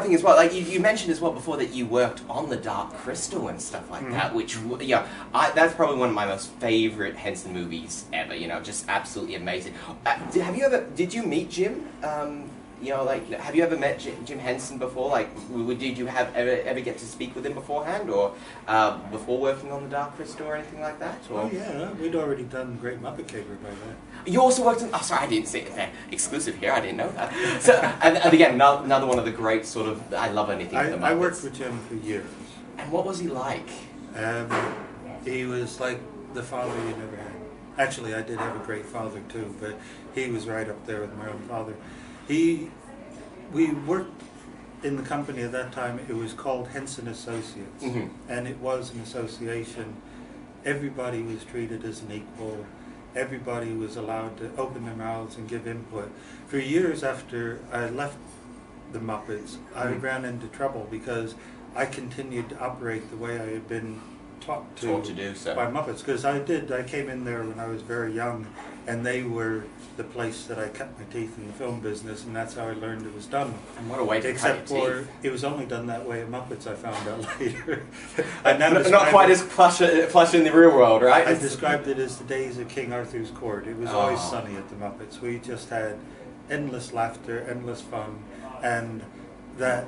other thing as well, like you mentioned as well before that you worked on the Dark Crystal and stuff like that, which that's probably one of my most favorite Henson movies ever. You know, just absolutely amazing. Did you meet Jim? Have you ever met Jim Henson before? Like, did you ever get to speak with him beforehand, or before working on the Dark Crystal or anything like that? Or? Oh yeah, we'd already done Great Muppet Caper by then. You also worked on... Oh, sorry, I didn't see it there. Exclusive here, I didn't know that. So, and again, another one of the great sort of... I love anything with the Muppets. I worked with Jim for years. And what was he like? He was like the father you never had. Actually, I did have a great father too, but he was right up there with my own father. We worked in the company at that time. It was called Henson Associates, and it was an association. Everybody was treated as an equal. Everybody was allowed to open their mouths and give input. For years after I left the Muppets, I ran into trouble because I continued to operate the way I had been taught to do so by Muppets. Because I came in there when I was very young, and they were the place that I cut my teeth in the film business, and that's how I learned it was done. And what a way to cut your teeth. It was only done that way at Muppets, I found out later. Not quite as plush in the real world, right? I described it as the days of King Arthur's court. It was always sunny at the Muppets. We just had endless laughter, endless fun, and that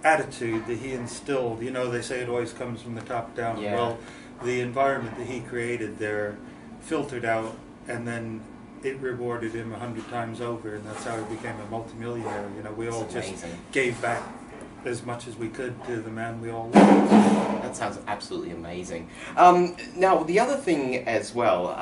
attitude that he instilled. You know, they say it always comes from the top down. Yeah. Well, the environment that he created there filtered out, and then it rewarded him 100 times over, and that's how he became a multimillionaire. You know, we all just gave back as much as we could to the man we all loved. That sounds absolutely amazing. Now, the other thing as well,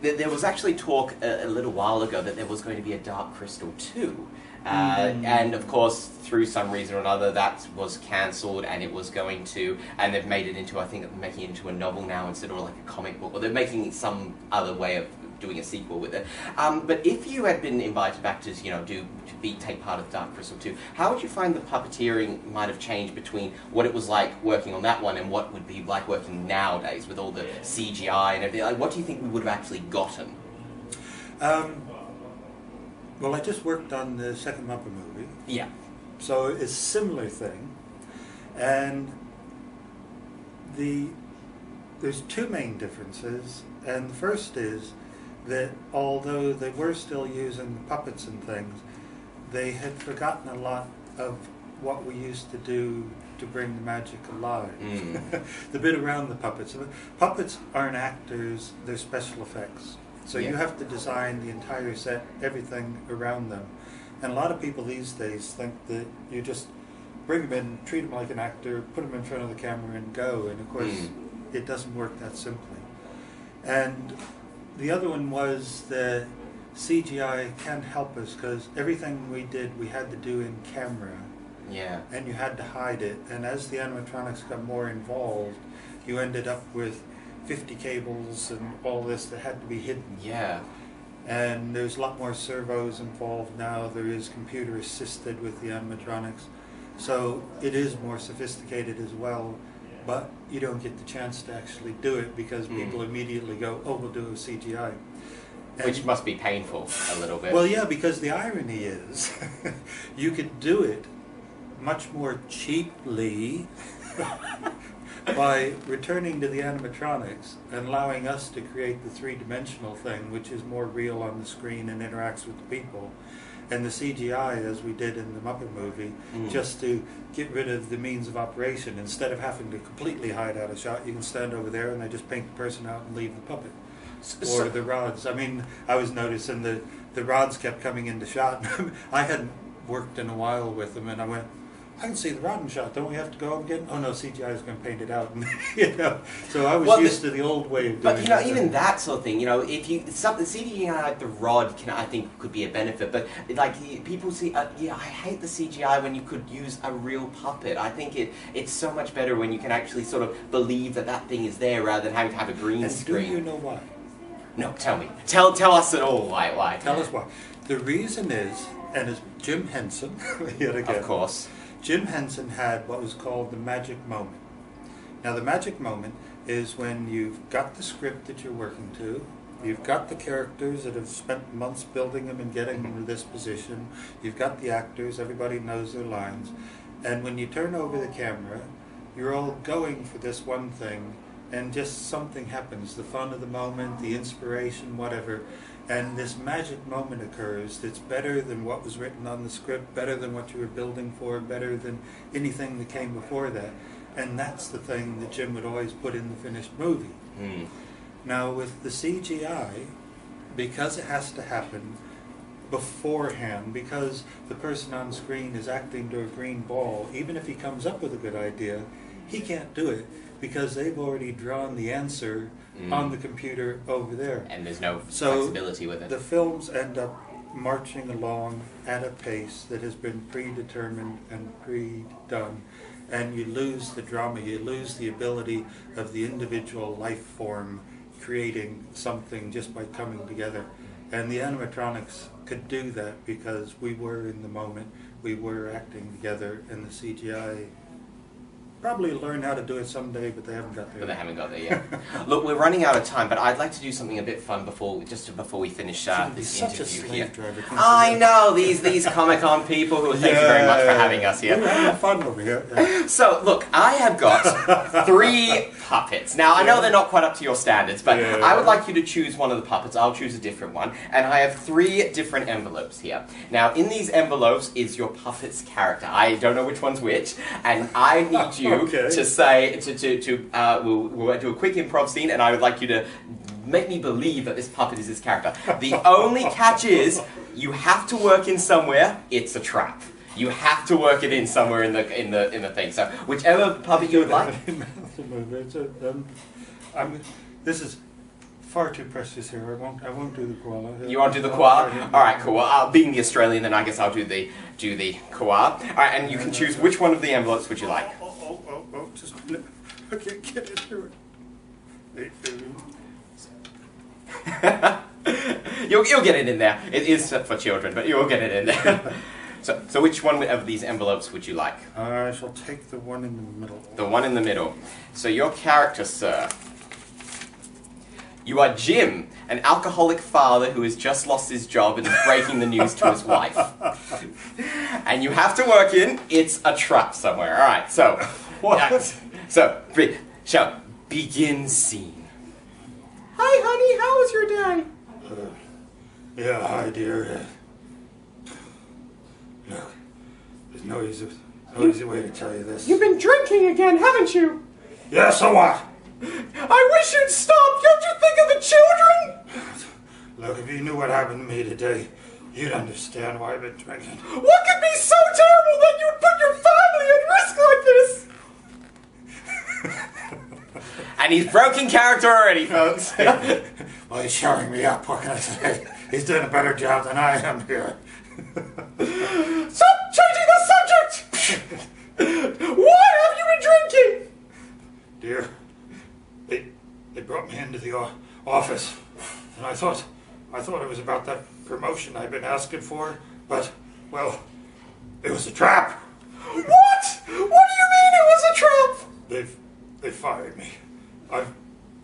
there was actually talk a little while ago that there was going to be a Dark Crystal 2. And of course, through some reason or another, that was cancelled, and it was going to, and they've made it into, I think, making it into a novel now instead of like a comic book, or they're making some other way of doing a sequel with it. But if you had been invited back to, take part of Dark Crystal 2, how would you find the puppeteering might have changed between what it was like working on that one and what would be like working nowadays with all the CGI and everything? Like, what do you think we would have actually gotten? Well, I just worked on the second Muppet movie. Yeah. So it's a similar thing. And there's two main differences. And the first is that although they were still using puppets and things, they had forgotten a lot of what we used to do to bring the magic alive. The bit around the puppets. Puppets aren't actors, they're special effects. So you have to design the entire set, everything around them. And a lot of people these days think that you just bring them in, treat them like an actor, put them in front of the camera and go. And of course, it doesn't work that simply. And the other one was that CGI can help us because everything we did, we had to do in camera. Yeah. And you had to hide it. And as the animatronics got more involved, you ended up with 50 cables and all this that had to be hidden. Yeah. And there's a lot more servos involved now. There is computer assisted with the animatronics. So it is more sophisticated as well, but you don't get the chance to actually do it because people immediately go, oh, we'll do a CGI. And which must be painful a little bit. Well, yeah, because the irony is you could do it much more cheaply by returning to the animatronics and allowing us to create the three-dimensional thing, which is more real on the screen and interacts with the people. And the CGI, as we did in the Muppet movie, just to get rid of the means of operation. Instead of having to completely hide out a shot, you can stand over there and they just paint the person out and leave the puppet. Or the rods. I mean, I was noticing the rods kept coming into shot. I hadn't worked in a while with them, and I went, I can see the rod in shot. Don't we have to go again? Oh no, CGI is going to paint it out. So I was used to the old way of doing it. But even that sort of thing, if you CGI like the rod I think could be a benefit. But like people see, I hate the CGI when you could use a real puppet. I think it's so much better when you can actually sort of believe that thing is there rather than having to have a green screen. Do you know why? No, tell me. Tell us at all why. Tell us why. The reason is, and it's Jim Henson yet again. Of course. Jim Henson had what was called the magic moment. Now the magic moment is when you've got the script that you're working to, You've got the characters that have spent months building them and getting them to this position. You've got the actors, everybody knows their lines. And when you turn over the camera, you're all going for this one thing, and just something happens. The fun of the moment, the inspiration, whatever. And this magic moment occurs that's better than what was written on the script, better than what you were building for, better than anything that came before that. And that's the thing that Jim would always put in the finished movie. Mm. Now with the CGI, because it has to happen beforehand, because the person on screen is acting to a green ball, even if he comes up with a good idea, he can't do it because they've already drawn the answer on the computer over there. And there's no flexibility with it. The films end up marching along at a pace that has been predetermined and pre-done. And you lose the drama, you lose the ability of the individual life form creating something just by coming together. And the animatronics could do that because we were in the moment, we were acting together, and the CGI probably learn how to do it someday, but they haven't got there. But they haven't got there yet. Look, we're running out of time, but I'd like to do something a bit fun before we finish this interview here. I know these Comic-Con people who thank you very much for having us here. We're having fun over here. Yeah. So look, I have got 3 puppets. Now I know they're not quite up to your standards, but I would like you to choose one of the puppets. I'll choose a different one, and I have 3 different envelopes here. Now in these envelopes is your puppet's character. I don't know which one's which, and I need you to say, we'll do a quick improv scene, and I would like you to make me believe that this puppet is his character. The only catch is, you have to work in somewhere, it's a trap. You have to work it in somewhere in the thing. So whichever puppet you would like. This is far too precious here. I won't do the koala. You won't do the koala? Alright, cool. Being the Australian, then I guess I'll do the koala. Alright, and you can choose which one of the envelopes would you like. Just a minute. I can't get into it. You'll get it in there. It is for children, but you'll get it in there. So which one of these envelopes would you like? I shall take the one in the middle. The one in the middle. So your character, sir. You are Jim, an alcoholic father who has just lost his job and is breaking the news to his wife. And you have to work in, it's a trap somewhere. Alright, so... What? So, begin scene. Hi, honey, how was your day? Yeah, hi, dear. Look, there's no easy way to tell you this. You've been drinking again, haven't you? Yeah, so what? I wish you'd stop! Don't you think of the children? Look, if you knew what happened to me today, you'd understand why I've been drinking. What could be so terrible that you'd put your family at risk like this? And he's broken character already, folks. Well, he's showing me up. What can I say? He's doing a better job than I am here. Stop changing the subject! Why have you been drinking? Dear, they brought me into the office, and I thought it was about that promotion I've been asking for, but, well, it was a trap. What? What do you mean it was a trap? They fired me.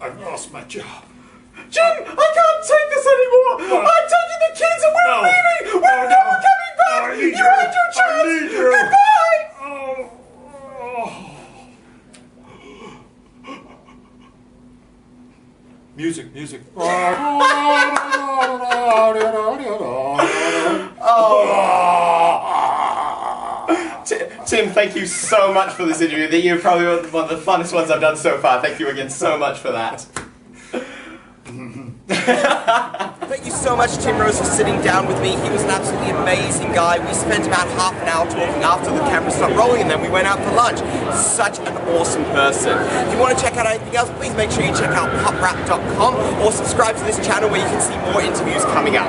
I've lost my job. Jim, I can't take this anymore! I'm taking the kids and we're leaving! We're never coming back! You had your chance! Goodbye! Music. Tim, thank you so much for this interview. You're probably one of the funnest ones I've done so far. Thank you again so much for that. Thank you so much, Tim Rose, for sitting down with me. He was an absolutely amazing guy. We spent about half an hour talking after the camera stopped rolling, and then we went out for lunch. Such an awesome person. If you want to check out anything else, please make sure you check out PopWrapped.com or subscribe to this channel where you can see more interviews coming up.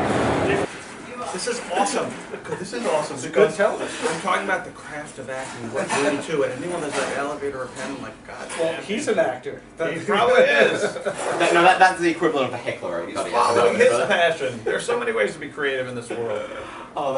This is awesome. This is awesome. It's good television. I'm talking about the craft of acting, what really too, and anyone that's like elevator or pen, I'm like, God. Well, he's an actor. He probably is. That's the equivalent of a heckler. He's following his passion. There's so many ways to be creative in this world. Oh,